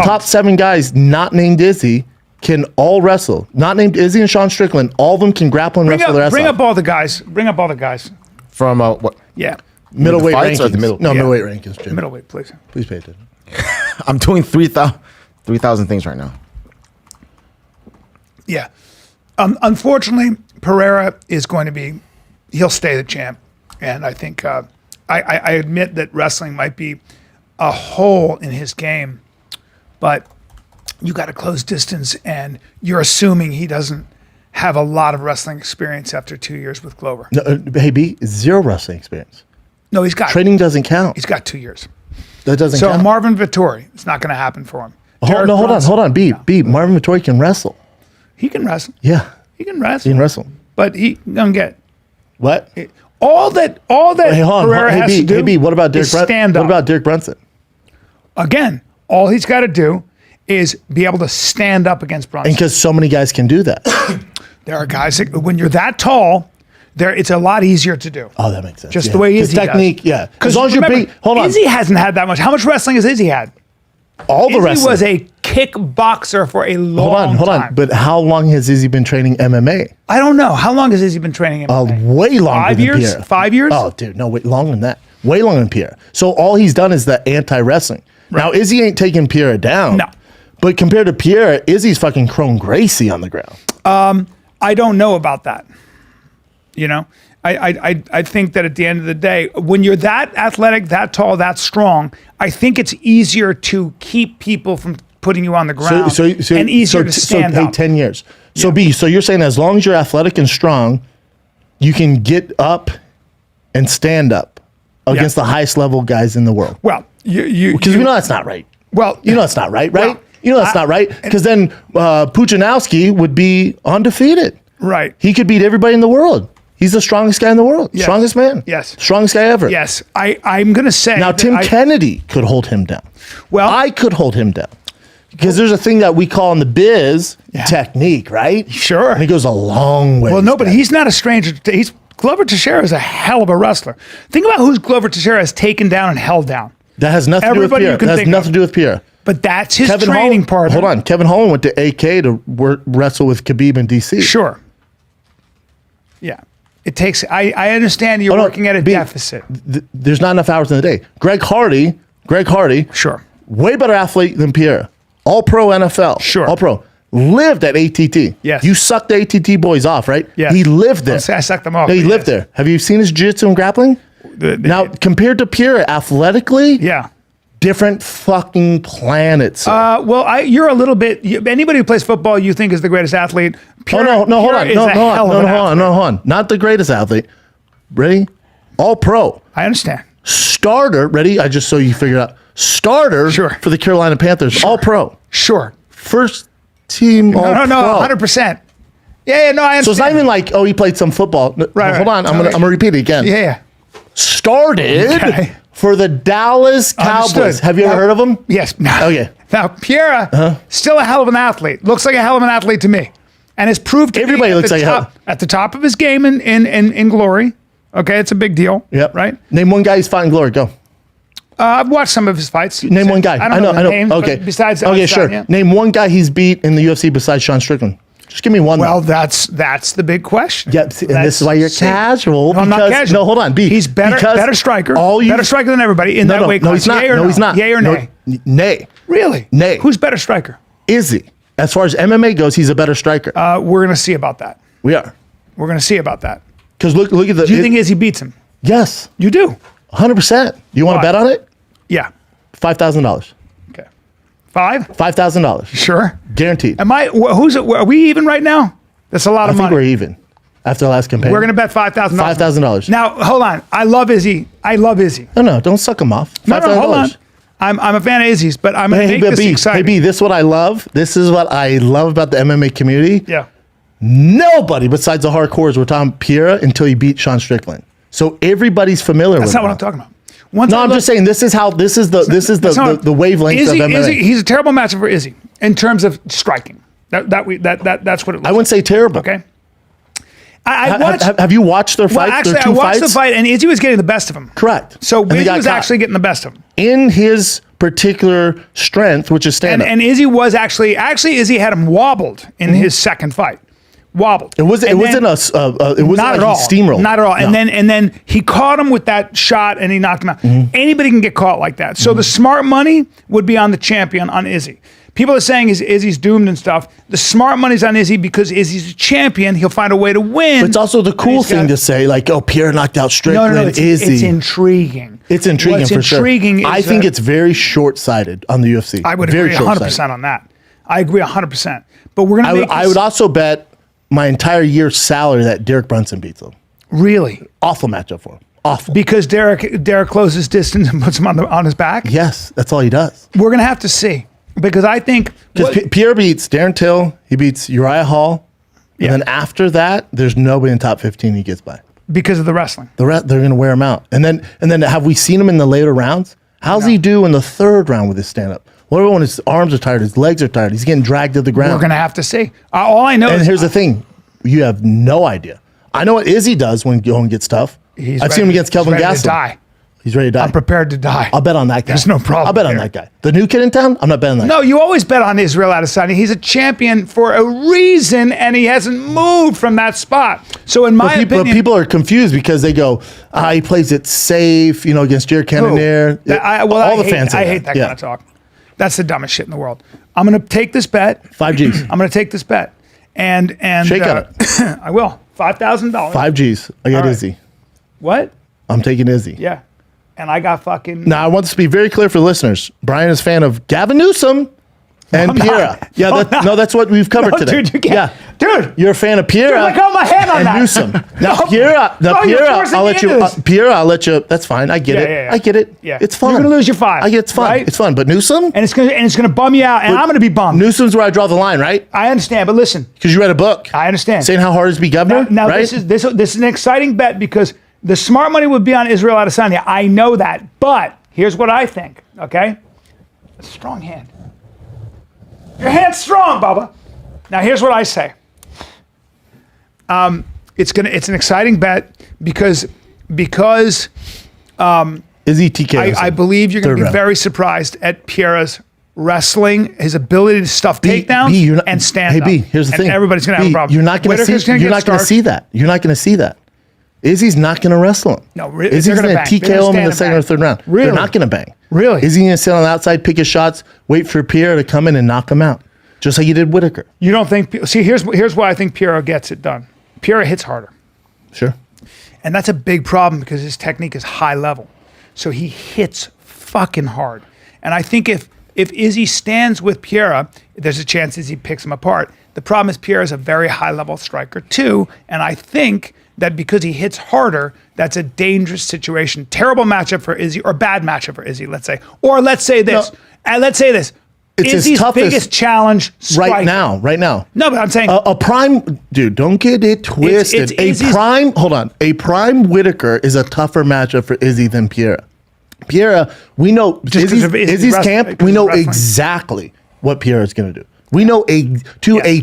top 7 guys not named Izzy can all wrestle. Not named Izzy and Sean Strickland. All of them can grapple and wrestle the rest Bring up all the guys. Bring up all the guys. From what? Yeah. Middleweight fights or rankings. the middle? No, Yeah. middleweight rankings, Jim. Middleweight, please. Please pay attention. I'm doing 3,000 things right now. Yeah. Unfortunately, Pereira is going to be, he'll stay the champ. And I think, I admit that wrestling might be a hole in his game, but you got to close distance, and you're assuming he doesn't have a lot of wrestling experience after 2 years with Glover. No, hey, B, 0 wrestling experience. No, he's got Training doesn't count. He's got 2 years. That doesn't So count. Marvin Vittori, it's not going to happen for him. Derek Hold Brunson, on. B, Marvin Vittori can wrestle. he can wrestle. Yeah, He can wrestle. he can wrestle. But he don't get What? all that Hey, hold on. Pereira has to do. Hey, B, what about Derek is Brunson? stand What up. about Derek Brunson? Again, all he's got to do is be able to stand up against Brunson. And because so many guys can do that. There are guys that, when you're that tall, it's a lot easier to do. Oh, that makes sense. Just yeah. the way 'Cause Izzy does. technique, yeah. Because As long as you're big. Hold on. Izzy hasn't had that much. How much wrestling has Izzy had? All the Izzy wrestling. was a kickboxer for a long Hold time. on. But how long has Izzy been training MMA? I don't know. How long has Izzy been training MMA? Way longer 5 than years? Pierre. 5 years? Oh, dude, no, wait, longer than that. Way longer than Pierre. So all he's done is the anti-wrestling. Now, Izzy ain't taking Pierre down. No. But compared to Pierre, Izzy's fucking Chrome Gracie on the ground. I don't know about that. You know, I think that at the end of the day, when you're that athletic, that tall, that strong, I think it's easier to keep people from putting you on the ground and easier to stand hey, up. 10 years. So B, so you're saying as long as you're athletic and strong, you can get up and stand up against the highest level guys in the world. Well, Because we know that's not right. Well, You know that's not right, right? Well, you know that's not right. Because then Puchanowski would be undefeated. right. He could beat everybody in the world. He's the strongest guy in the world. Yes. Strongest man. Yes. Strongest guy ever. Yes, I'm going to say Now, that Tim Kennedy could hold him down. Well, I could hold him down. Because there's a thing that we call in the biz technique, right? Sure. And it goes a long way. Well, no, but he's not a stranger. Glover Teixeira is a hell of a wrestler. Think about who Glover Teixeira has taken down and held down. That has nothing Everybody to you do with Pierre. can That has think nothing of. to do with Pierre. But that's his training partner. Hold on. Kevin Holland went to AK to wrestle with Khabib in DC. Sure. Yeah. It takes, I understand you're working at a deficit. There's not enough hours in the day. Greg Hardy, Sure. way better athlete than Pierre. All pro NFL. Sure. All pro. Lived at ATT. Yes. You sucked the ATT boys off, right? Yeah. He lived there. I sucked them off. No, he but lived yes. there. Have you seen his jiu-jitsu and grappling? Now, compared to Pierre, athletically, Yeah. different fucking planets. Well, you're a little bit, anybody who plays football you think is the greatest athlete. Hold on. Hold on. Not the greatest athlete. Ready? All pro. I understand. Starter. Ready? I just so you figure out. Starter Sure. for the Carolina Panthers. All pro. Sure. First team all No, pro. 100%. Yeah, no, I understand. So it's not even like, oh, he played some football. Right, Hold on. I'm right. gonna repeat it again. Yeah. Started Okay. for the Dallas Cowboys. Understood. Have you ever heard of him? Yes. Okay. Now, Pierre, still a hell of an athlete. Looks like a hell of an athlete to me. And has proved to Everybody be looks like a hell. at the top of his game in glory. Okay, it's a big deal. Yep. Right? Name one guy who's fighting glory. Go. I've watched some of his fights. Name one guy. I don't know. I Names, know. but Okay. Besides okay, sure. Adesanya. Name one guy he's beat in the UFC besides Sean Strickland. Just give me one. Well, that's the big question. Yeah, see, and this is why you're casual. No, I'm not because- casual. No, hold on. B. He's better striker. Better striker than everybody in that weight class. No, he's not. Yay or No, he's not. Yay or No, nay? Nay. Really? Nay. Who's better striker? Izzy. As far as MMA goes, he's a better striker. We're going to see about that. We are. We're going to see about that. Because look at the. Do you think Izzy beats him? Yes. You do? 100%. You want to Why? bet on it? Yeah. $5,000. Okay. 5? $5,000. Sure. Guaranteed. Are we even right now? That's a lot I of think money. we're even after the last campaign. We're going to bet $5,000. $5,000. Now, hold on. I love Izzy. No, don't suck him off. No, $5,000. hold on. I'm a fan of Izzy's, but I'm going to make this exciting. Hey, B, this is what I love. This is what I love about the MMA community. Yeah. Nobody besides the hardcores were talking Pierre until he beat Sean Strickland. So everybody's familiar with That's not him. what I'm talking about. I'm just saying this is the wavelength of MMA. He's a terrible matchup for Izzy in terms of striking. That's what it looks I wouldn't say terrible. Okay. I watched. Have you watched their fight? Well, actually, their I two watched fights? the fight, and Izzy was getting the best of him. Correct. So And they Izzy got was caught. actually getting the best of him. In his particular strength, which is stand up. And Izzy was actually Izzy had him wobbled in his second fight. Wobbled. It wasn't like he steamrolled. Not at all. No. And then he caught him with that shot and he knocked him out. Anybody can get caught like that. So the smart money would be on the champion, on Izzy. People are saying Izzy's doomed and stuff. The smart money's on Izzy because Izzy's a champion. He'll find a way to win. But it's also the cool thing to say, like, oh, Pierre knocked out Strickland. No, it's intriguing. It's intriguing What's for sure. intriguing is I think it's very short-sighted on the UFC. I would very agree 100% on that. I agree 100%. But we're going to make I would also bet my entire year's salary that Derek Brunson beats him. Really? Awful matchup for him. Awful. Because Derek closes distance and puts him on his back? Yes, that's all he does. We're going to have to see. Because I think... Pierre beats Darren Till, he beats Uriah Hall, and then after that, there's nobody in top 15 he gets by. Because of the wrestling. They're going to wear him out. And then have we seen him in the later rounds? How's he do in the third round with his stand-up? What about when his arms are tired, his legs are tired, he's getting dragged to the ground? We're going to have to see. All I know is... And here's the thing. You have no idea. I know what Izzy does when going gets tough. I've seen him against Kelvin Gastelum. He's ready to die. I'm prepared to die. I'll bet on that guy. There's no problem I'll bet on here. that guy. The new kid in town, I'm not betting on that No, guy. you always bet on Israel Adesanya. He's a champion for a reason, and he hasn't moved from that spot. So in my opinion... But people are confused because they go, he plays it safe, against Jared Cannonier. All the fans say I hate that kind of talk. That's the dumbest shit in the world. I'm going to take this bet. 5 G's. I'm going to take this bet. And Shake on it. I will. $5,000. 5 G's. I got All right. Izzy. What? I'm taking Izzy. Yeah. And I got fucking... Now, I want this to be very clear for listeners. Brian is a fan of Gavin Newsom and Pereira. Yeah, that's what we've covered today. Dude, you can't. Yeah. Dude. You're a fan of Pereira. Dude, let go of my hand on and that. Newsom. Now, No. Pereira, No, you're Pereira, forcing I'll me let you. into this. Pereira, I'll let you. That's fine. I get it. Yeah. I get it. Yeah. It's fun. You're gonna lose your 5. I get it's fun. Right? It's fun. But Newsom? And it's gonna bum you out, and I'm gonna be bummed. Newsom's where I draw the line, right? I understand, but listen. Because you read a book. I understand. Saying how hard it is to be governor. Now right? this is an exciting bet because the smart money would be on Israel Adesanya. I know that, but here's what I think. Okay, a strong hand. Your hand's strong, Bubba. Now here's what I say. It's an exciting bet because Izzy TK. I believe you're going to be round. very surprised at Pereira's wrestling, his ability to stuff takedowns and stand up. Hey, B, here's the thing. Everybody's going to have a problem. You're not going to see that. You're not going to see that. Izzy's not going to wrestle him. No, really. Izzy's going to TKO him in the second or third round. Really? They're not going to bang. Really? Izzy's going to sit on the outside, pick his shots, wait for Pierre to come in and knock him out, just like he did Whitaker. You don't think? See, here's why I think Pereira gets it done. Pereira hits harder. Sure. And that's a big problem because his technique is high level. So he hits fucking hard. And I think if Izzy stands with Pereira, there's a chance Izzy picks him apart. The problem is Pereira's a very high level striker too. And I think that because he hits harder, that's a dangerous situation. Terrible matchup for Izzy, or bad matchup for Izzy, let's say. Or let's say this. Let's say this. It's his Izzy's toughest biggest challenge striker. right now. No, but I'm saying A prime, dude, don't get it twisted. A prime Whitaker is a tougher matchup for Izzy than Pereira. Pereira, we know Izzy's camp. We know exactly what Pereira is going to do. We know a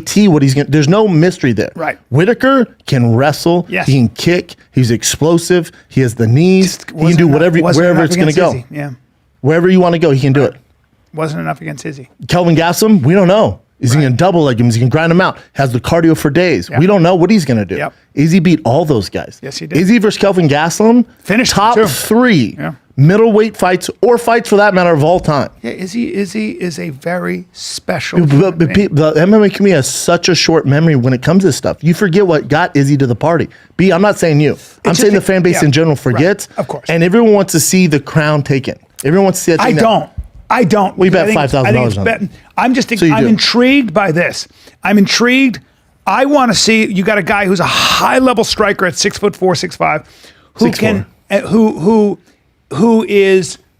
T what he's going to. There's no mystery there. Right. Whitaker can wrestle. Yes. He can kick. He's explosive. He has the knees. He can do whatever, wherever it's going to go. Izzy. Yeah. Wherever you want to go, he can do it. Wasn't enough against Izzy. Kelvin Gastelum, we don't know. Is he going to double leg him? Is he going to grind him out? Has the cardio for days. Yep. We don't know what he's going to do. Yep. Izzy beat all those guys. Yes, he did. Izzy versus Kelvin Gastelum, Finished top him, too. 3 Yeah. middleweight fights, or fights for that matter of all time. Yeah, Izzy is a very special. But the MMA community has such a short memory when it comes to this stuff. You forget what got Izzy to the party. B, I'm not saying you. I'm saying the fan base in general forgets. Right. Of course. And everyone wants to see the crown taken. Everyone wants to see that thing. I don't. We bet $5,000 on it. I'm intrigued by this. I'm intrigued. I want to see, you got a guy who's a high level striker at 6'4", 6'5", who 6'4". can,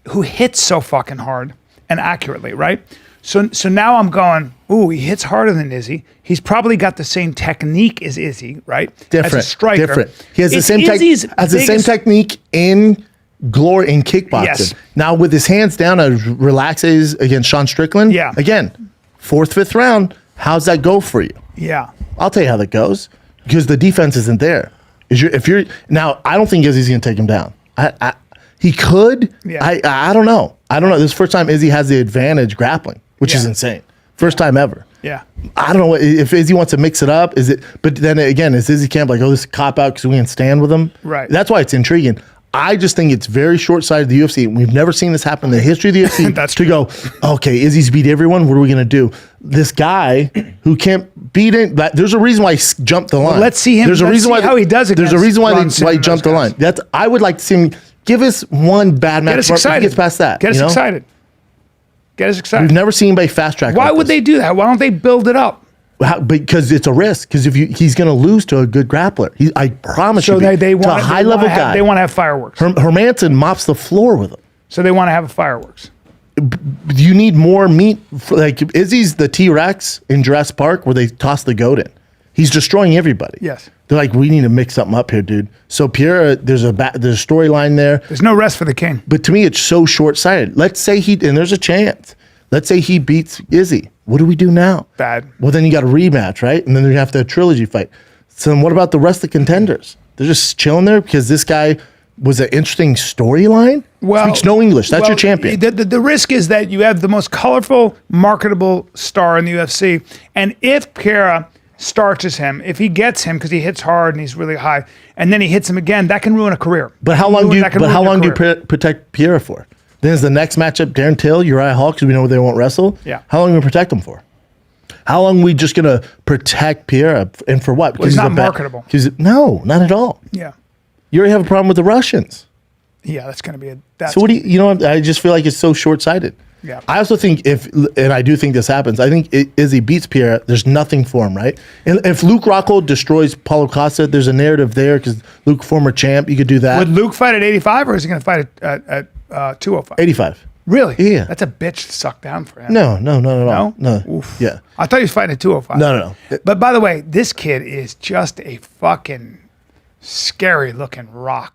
who hits so fucking hard and accurately, right? So now I'm going, ooh, he hits harder than Izzy. He's probably got the same technique as Izzy, right? Different. As a striker. Different. He has the same technique in glory in kickboxing. Yes. Now with his hands down, relaxes against Sean Strickland. Yeah. Again, 4th, 5th round. How's that go for you? Yeah. I'll tell you how that goes because the defense isn't there. Now, I don't think Izzy's going to take him down. He could. Yeah. I don't know. I don't know. This is the first time Izzy has the advantage grappling, which is insane. First time ever. Yeah. I don't know if Izzy wants to mix it up. Is it? But then again, is Izzy camp like, oh, this is a cop out because we can stand with him? Right. That's why it's intriguing. I just think it's very short-sighted, the UFC. We've never seen this happen in the history of the UFC. That's to go, okay, Izzy's beat everyone. What are we going to do? This guy who can't beat it. There's a reason why he jumped the line. Well, let's see him. There's a reason why how he does it. There's a reason why he jumped the line. I would like to see him give us one bad match. Get us excited. He gets past that. Get us excited. Get us excited. We've never seen anybody fast track. Why would they do that? Why don't they build it up? Because it's a risk. Because if he's going to lose to a good grappler, I promise you. So they want a high level guy. They want to have fireworks. Hermanson mops the floor with him. So they want to have a fireworks. You need more meat. Like Izzy's the T-Rex in Jurassic Park where they toss the goat in. He's destroying everybody. Yes. They're like, we need to mix something up here, dude. So Pereira, there's a storyline there. There's no rest for the king. But to me, it's so short-sighted. Let's say and there's a chance. Let's say he beats Izzy. What do we do now? Bad. Well, then you got a rematch, right? And then you have to have a trilogy fight. So then what about the rest of the contenders? They're just chilling there because this guy was an interesting storyline? Well, speaks no English. That's your champion. The risk is that you have the most colorful, marketable star in the UFC. And if Pereira starches him, if he gets him because he hits hard and he's really high, and then he hits him again, that can ruin a career. But how long do you protect Pereira for? Then is the next matchup Darren Till, Uriah Hall, because we know they won't wrestle? Yeah. How long are we protect them for? How long are we just going to protect Pereira? And for what? Because he's not marketable. No, not at all. Yeah. You already have a problem with the Russians. Yeah, that's going to be So what do you know, I just feel like it's so short-sighted. Yeah. I also think and I do think this happens, I think Izzy beats Pereira, there's nothing for him, right? And if Luke Rockhold destroys Paulo Costa, there's a narrative there because Luke, former champ, you could do that. Would Luke fight at 85 or is he going to fight at 205? 85. Really? Yeah. That's a bitch to suck down for him. No. No? Oof. Yeah. I thought he was fighting at 205. No. But by the way, this kid is just a fucking scary looking rock.